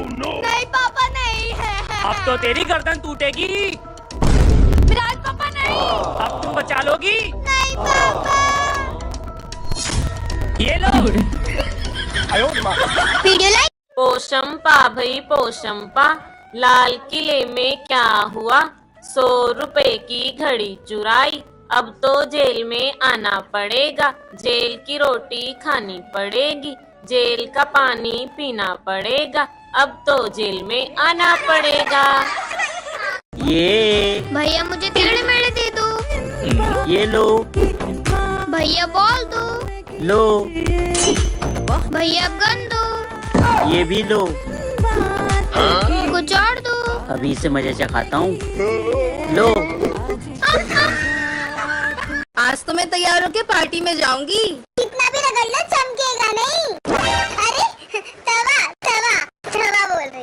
नहीं पापा नहीं है। अब तो तेरी गर्दन टूटेगी। विराट पापा नहीं। अब तुम बचा लोगी। नहीं पापा। ये लो। Video like. पोशंपा भाई पोशंपा, लाल किले में क्या हुआ? 100 रुपए की घड़ी चुराई, अब तो जेल में आना पड़ेगा। जेल की रोटी खानी पड़ेगी, जेल का पानी पीना पड़ेगा, अब तो जेल में आना पड़ेगा। ये भैया मुझे टेढ़े मेढ़े दे दो। ये लो। भैया बॉल दो। लो। भैया गन दो। ये भी लो। कुछ और दो। अभी से मजे चखाता हूँ। लो। आज तो मैं तैयार होके पार्टी में जाऊंगी। कितना भी रगड़ लो चमकेगा नहीं। अरे तवा तवा तवा बोल रही।